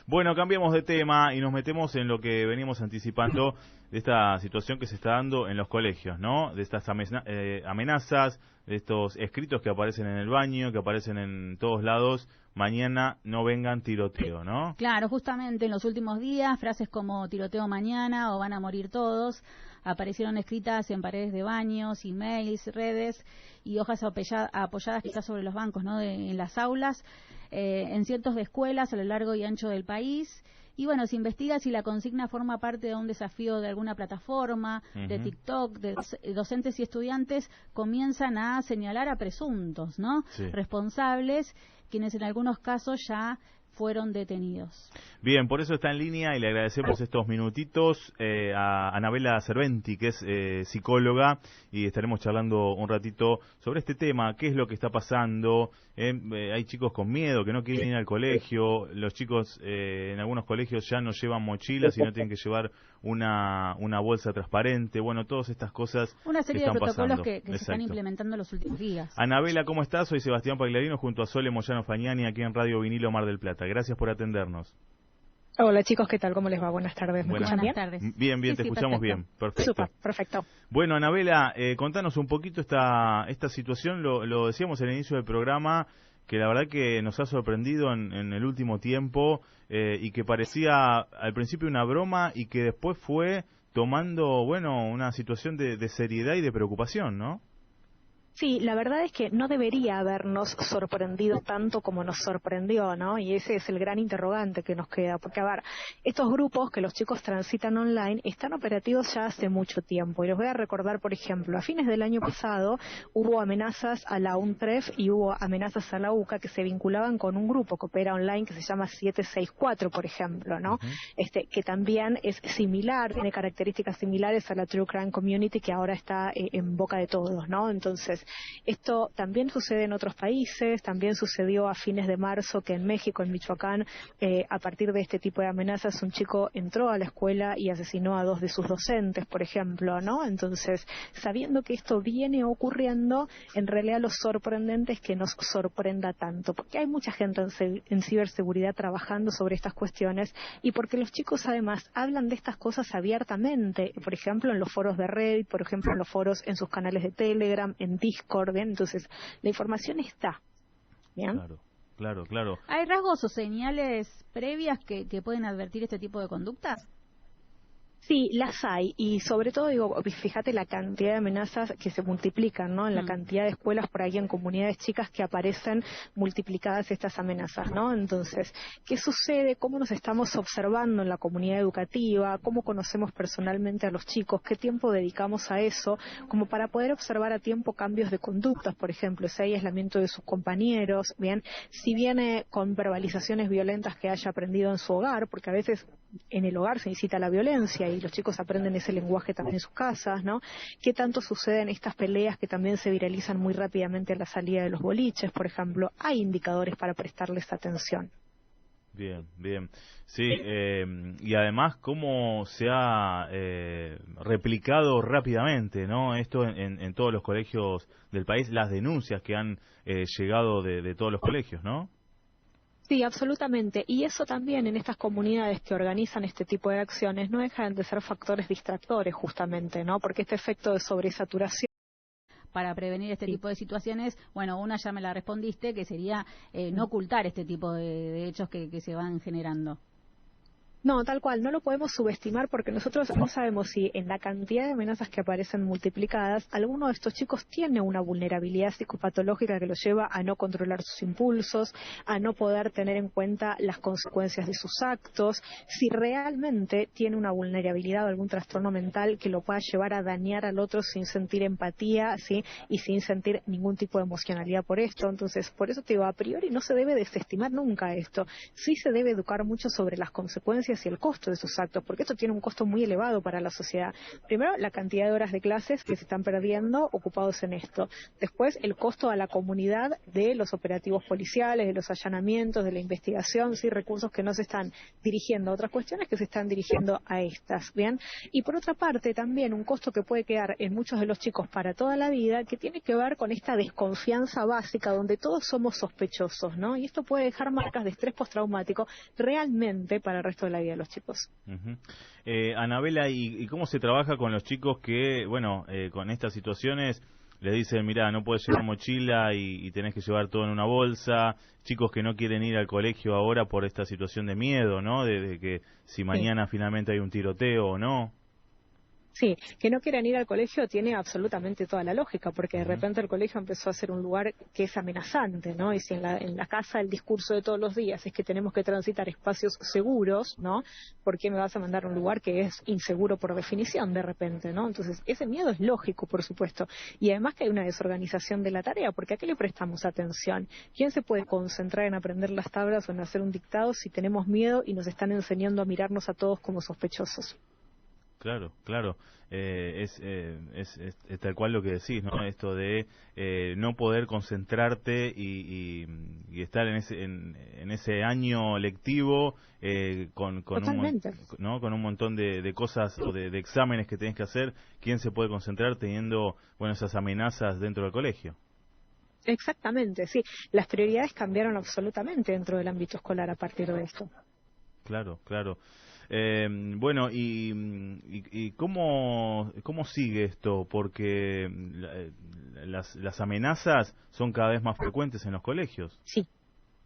Bueno, cambiamos de tema y nos metemos en lo que veníamos anticipando de esta situación que se está dando en los colegios, ¿no? De estas amenazas, de estos escritos que aparecen en el baño, que aparecen en todos lados. Mañana no vengan tiroteo, ¿no? Claro, justamente en los últimos días, frases como tiroteo mañana o van a morir todos aparecieron escritas en paredes de baños, emails, redes y hojas apoyadas quizás sobre los bancos, ¿no? En las aulas, en cientos de escuelas a lo largo y ancho del país. Y bueno, se investiga si la consigna forma parte de un desafío de alguna plataforma, de TikTok, de docentes y estudiantes comienzan a señalar a presuntos, ¿no? Sí. Responsables, quienes en algunos casos ya fueron detenidos. Bien, por eso está en línea y le agradecemos estos minutitos a Anabela Cerventi, que es psicóloga, y estaremos charlando un ratito sobre este tema, qué es lo que está pasando. Hay chicos con miedo, que no quieren ir al colegio, los chicos en algunos colegios ya no llevan mochilas y no tienen que llevar una bolsa transparente, bueno, todas estas cosas. Una serie que de están protocolos pasando. que se están implementando en los últimos días. Anabela, ¿cómo estás? Soy Sebastián Pagliarino junto a Sole Moyano Fagnani aquí en Radio Vinilo Mar del Plata. Gracias por atendernos. Hola chicos, ¿qué tal? ¿Cómo les va? Buenas tardes. ¿Me escuchan bien? Buenas tardes. Bien, Sí, te escuchamos perfecto. bien. Perfecto. Súper, perfecto. Bueno, Anabela, contanos un poquito esta situación, lo decíamos en el inicio del programa, que la verdad que nos ha sorprendido en el último tiempo y que parecía al principio una broma y que después fue tomando, bueno, una situación de seriedad y de preocupación, ¿no? Sí, la verdad es que no debería habernos sorprendido tanto como nos sorprendió, ¿no? Y ese es el gran interrogante que nos queda. Porque, a ver, estos grupos que los chicos transitan online están operativos ya hace mucho tiempo. Y les voy a recordar, por ejemplo, a fines del año pasado hubo amenazas a la UNTREF y hubo amenazas a la UCA que se vinculaban con un grupo que opera online que se llama 764, por ejemplo, ¿no? Que también es similar, tiene características similares a la True Crime Community que ahora está en boca de todos, ¿no? Entonces, esto también sucede en otros países, también sucedió a fines de marzo que en México, en Michoacán, a partir de este tipo de amenazas, un chico entró a la escuela y asesinó a 2 de sus docentes, por ejemplo, ¿no? Entonces, sabiendo que esto viene ocurriendo, en realidad lo sorprendente es que nos sorprenda tanto, porque hay mucha gente en ciberseguridad trabajando sobre estas cuestiones y porque los chicos además hablan de estas cosas abiertamente, por ejemplo, en los foros de Reddit, por ejemplo, en los foros en sus canales de Telegram, en Discord, ¿bien? Entonces, la información está, ¿bien? Claro. ¿Hay rasgos o señales previas que pueden advertir este tipo de conductas? Sí, las hay, y sobre todo, digo, fíjate la cantidad de amenazas que se multiplican, ¿no? En la cantidad de escuelas por ahí en comunidades chicas que aparecen multiplicadas estas amenazas, ¿no? Entonces, ¿qué sucede? ¿Cómo nos estamos observando en la comunidad educativa? ¿Cómo conocemos personalmente a los chicos? ¿Qué tiempo dedicamos a eso? Como para poder observar a tiempo cambios de conductas, por ejemplo, si hay aislamiento de sus compañeros, ¿bien? Si viene con verbalizaciones violentas que haya aprendido en su hogar, porque a veces en el hogar se incita a la violencia y los chicos aprenden ese lenguaje también en sus casas, ¿no? ¿Qué tanto sucede en estas peleas que también se viralizan muy rápidamente a la salida de los boliches, por ejemplo? Hay indicadores para prestarles atención. Bien. Sí, y además cómo se ha replicado rápidamente, ¿no? Esto en todos los colegios del país, las denuncias que han llegado de todos los colegios, ¿no? Sí, absolutamente. Y eso también en estas comunidades que organizan este tipo de acciones no dejan de ser factores distractores justamente, ¿no? Porque este efecto de sobresaturación para prevenir este tipo de situaciones, bueno, una ya me la respondiste, que sería no ocultar este tipo de hechos que se van generando. No, tal cual, no lo podemos subestimar porque nosotros no sabemos si en la cantidad de amenazas que aparecen multiplicadas, alguno de estos chicos tiene una vulnerabilidad psicopatológica que los lleva a no controlar sus impulsos, a no poder tener en cuenta las consecuencias de sus actos, si realmente tiene una vulnerabilidad o algún trastorno mental que lo pueda llevar a dañar al otro sin sentir empatía, ¿sí? Y sin sentir ningún tipo de emocionalidad por esto. Entonces, por eso te digo, a priori no se debe desestimar nunca esto. Sí se debe educar mucho sobre las consecuencias consecuencias y el costo de esos actos, porque esto tiene un costo muy elevado para la sociedad. Primero, la cantidad de horas de clases que se están perdiendo ocupados en esto. Después, el costo a la comunidad de los operativos policiales, de los allanamientos, de la investigación, sí, recursos que no se están dirigiendo a otras cuestiones que se están dirigiendo a estas, ¿bien? Y por otra parte, también un costo que puede quedar en muchos de los chicos para toda la vida, que tiene que ver con esta desconfianza básica donde todos somos sospechosos, ¿no? Y esto puede dejar marcas de estrés postraumático realmente para el resto de la vida de los chicos. Anabela, ¿y cómo se trabaja con los chicos que, bueno, con estas situaciones les dicen, mira, no puedes llevar mochila y tenés que llevar todo en una bolsa? Chicos que no quieren ir al colegio ahora por esta situación de miedo, ¿no? De que si mañana finalmente hay un tiroteo o no. Sí, que no quieran ir al colegio tiene absolutamente toda la lógica, porque de repente el colegio empezó a ser un lugar que es amenazante, ¿no? Y si en la casa el discurso de todos los días es que tenemos que transitar espacios seguros, ¿no? ¿Por qué me vas a mandar a un lugar que es inseguro por definición de repente, ¿no? Entonces, ese miedo es lógico, por supuesto. Y además que hay una desorganización de la tarea, porque ¿a qué le prestamos atención? ¿Quién se puede concentrar en aprender las tablas o en hacer un dictado si tenemos miedo y nos están enseñando a mirarnos a todos como sospechosos? Claro, claro. Es tal cual lo que decís, ¿no? Esto de no poder concentrarte y estar en ese año lectivo con un montón de cosas o de exámenes que tenés que hacer. ¿Quién se puede concentrar teniendo, bueno, esas amenazas dentro del colegio? Exactamente, sí. Las prioridades cambiaron absolutamente dentro del ámbito escolar a partir de esto. Claro, claro. Bueno, y cómo sigue esto, porque las amenazas son cada vez más frecuentes en los colegios. Sí.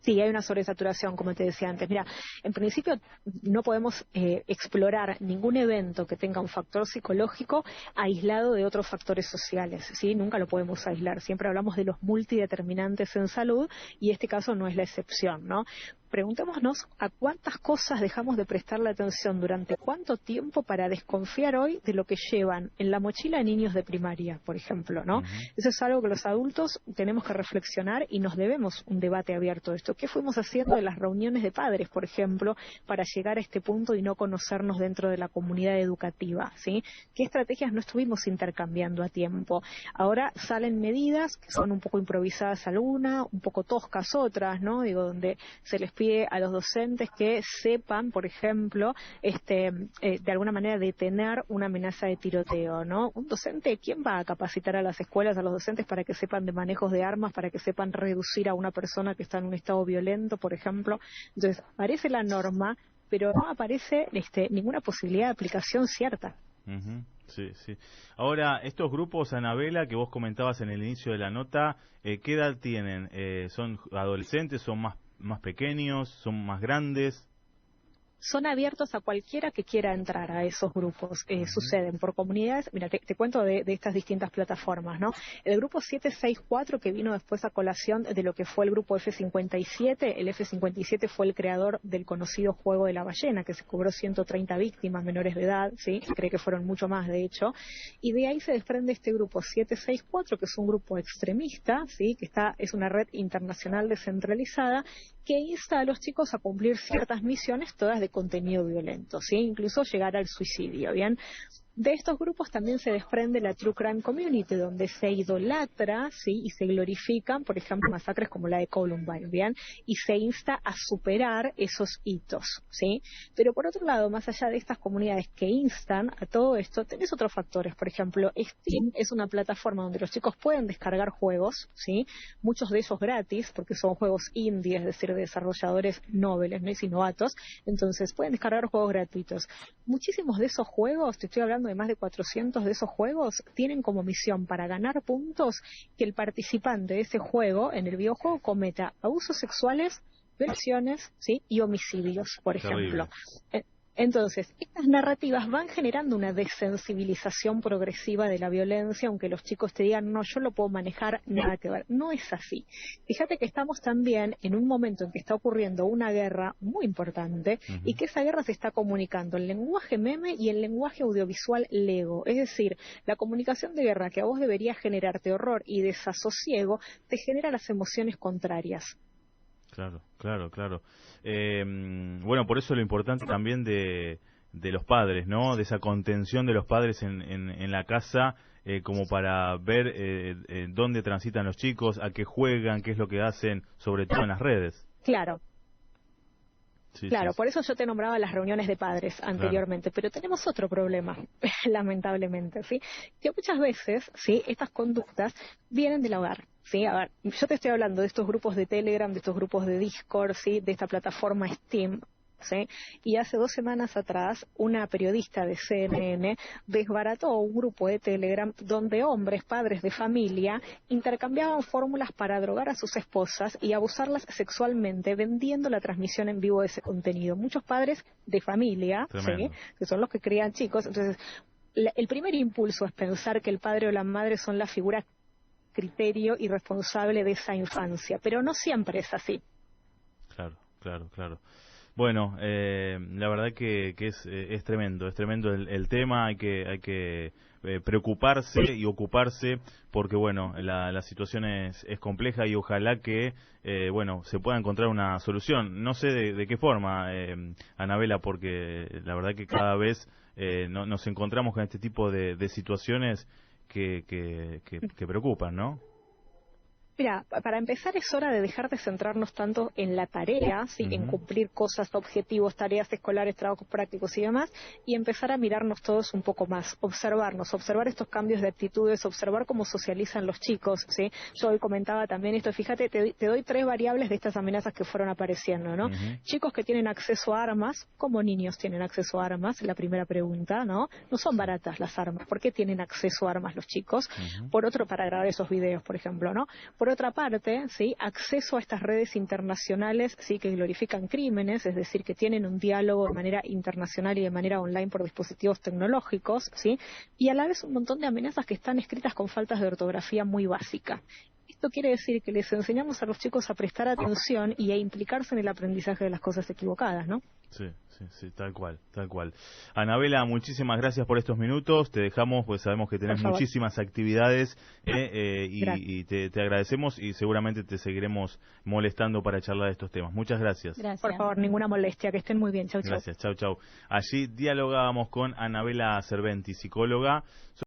Sí, hay una sobresaturación, como te decía antes. Mira, en principio no podemos explorar ningún evento que tenga un factor psicológico aislado de otros factores sociales, ¿sí? Nunca lo podemos aislar. Siempre hablamos de los multideterminantes en salud y este caso no es la excepción, ¿no? Preguntémonos a cuántas cosas dejamos de prestarle atención durante cuánto tiempo para desconfiar hoy de lo que llevan en la mochila niños de primaria, por ejemplo, ¿no? Eso es algo que los adultos tenemos que reflexionar y nos debemos un debate abierto de esto. ¿Qué fuimos haciendo en las reuniones de padres, por ejemplo, para llegar a este punto y no conocernos dentro de la comunidad educativa, ¿sí? ¿Qué estrategias no estuvimos intercambiando a tiempo? Ahora salen medidas que son un poco improvisadas algunas, un poco toscas otras, ¿no? Digo, donde se les pide a los docentes que sepan, por ejemplo, de alguna manera detener una amenaza de tiroteo, ¿no? Un docente, ¿quién va a capacitar a las escuelas, a los docentes para que sepan de manejos de armas, para que sepan reducir a una persona que está en un estado violento, por ejemplo? Entonces, aparece la norma, pero no aparece ninguna posibilidad de aplicación cierta. Sí, sí. Ahora, estos grupos, Anabela, que vos comentabas en el inicio de la nota, ¿qué edad tienen? ¿Son adolescentes? ¿Son más pequeños? ¿Son más grandes? Son abiertos a cualquiera que quiera entrar a esos grupos. Suceden por comunidades. Mira, te cuento de estas distintas plataformas, ¿no? El grupo 764, que vino después a colación de lo que fue el grupo F57, el F57 fue el creador del conocido juego de la ballena, que se cobró 130 víctimas menores de edad, ¿sí? Se cree que fueron mucho más, de hecho. Y de ahí se desprende este grupo 764, que es un grupo extremista, ¿sí? Que es una red internacional descentralizada, que insta a los chicos a cumplir ciertas misiones, todas de contenido violento, ¿sí? Incluso llegar al suicidio, ¿bien? De estos grupos también se desprende la True Crime Community, donde se idolatra, ¿sí? Y se glorifican, por ejemplo, masacres como la de Columbine, ¿bien? Y se insta a superar esos hitos, ¿sí? Pero por otro lado, más allá de estas comunidades que instan a todo esto, tenés otros factores. Por ejemplo, Steam es una plataforma donde los chicos pueden descargar juegos, ¿sí? Muchos de ellos gratis, porque son juegos indie, es decir, de desarrolladores nobles, ¿no? Y novatos. Entonces, pueden descargar juegos gratuitos. Muchísimos de esos juegos, te estoy hablando de más de 400 de esos juegos, tienen como misión para ganar puntos que el participante de ese juego, en el videojuego, cometa abusos sexuales, violaciones, ¿sí? Y homicidios, por ejemplo. Entonces, estas narrativas van generando una desensibilización progresiva de la violencia, aunque los chicos te digan, no, yo lo puedo manejar, nada que ver. No es así. Fíjate que estamos también en un momento en que está ocurriendo una guerra muy importante y que esa guerra se está comunicando en lenguaje meme y en lenguaje audiovisual lego. Es decir, la comunicación de guerra que a vos debería generarte horror y desasosiego, te genera las emociones contrarias. Claro, claro, claro. Bueno, por eso lo importante también de los padres, ¿no? De esa contención de los padres en la casa, como para ver dónde transitan los chicos, a qué juegan, qué es lo que hacen, sobre todo en las redes. Claro. Sí, Claro, sí, por eso yo te nombraba las reuniones de padres anteriormente, pero tenemos otro problema, lamentablemente, ¿sí? Que muchas veces, ¿sí? Estas conductas vienen del hogar, ¿sí? A ver, yo te estoy hablando de estos grupos de Telegram, de estos grupos de Discord, ¿sí? De esta plataforma Steam, ¿sí? Y hace 2 semanas atrás, una periodista de CNN desbarató un grupo de Telegram donde hombres, padres de familia, intercambiaban fórmulas para drogar a sus esposas y abusarlas sexualmente, vendiendo la transmisión en vivo de ese contenido. Muchos padres de familia, ¿sí? Que son los que crían chicos. Entonces, el primer impulso es pensar que el padre o la madre son la figura criterio y responsable de esa infancia, pero no siempre es así. Claro, claro, claro. Bueno, la verdad que es tremendo el tema, hay que preocuparse y ocuparse porque, bueno, la situación es compleja y ojalá que, bueno, se pueda encontrar una solución. No sé de qué forma, Anabela, porque la verdad que cada vez nos encontramos con este tipo de situaciones que preocupan, ¿no? Mira, para empezar es hora de dejar de centrarnos tanto en la tarea, ¿sí? En cumplir cosas, objetivos, tareas escolares, trabajos prácticos y demás, y empezar a mirarnos todos un poco más, observarnos, observar estos cambios de actitudes, observar cómo socializan los chicos, ¿sí? Yo hoy comentaba también esto, fíjate, te doy 3 variables de estas amenazas que fueron apareciendo, ¿no? Chicos que tienen acceso a armas, ¿cómo niños tienen acceso a armas? La primera pregunta, ¿no? No son baratas las armas, ¿por qué tienen acceso a armas los chicos? Por otro, para grabar esos videos, por ejemplo, ¿no? Por otra parte, ¿sí? Acceso a estas redes internacionales, ¿sí? Que glorifican crímenes, es decir, que tienen un diálogo de manera internacional y de manera online por dispositivos tecnológicos, ¿sí? Y a la vez un montón de amenazas que están escritas con faltas de ortografía muy básica. Esto quiere decir que les enseñamos a los chicos a prestar atención y a implicarse en el aprendizaje de las cosas equivocadas, ¿no? Sí, tal cual, tal cual. Anabela, muchísimas gracias por estos minutos. Te dejamos, pues sabemos que tenés muchísimas actividades y te agradecemos y seguramente te seguiremos molestando para charlar de estos temas. Muchas gracias. Por favor, ninguna molestia, que estén muy bien. Chau, chau. Gracias, chau. Allí dialogábamos con Anabela Serventi, psicóloga.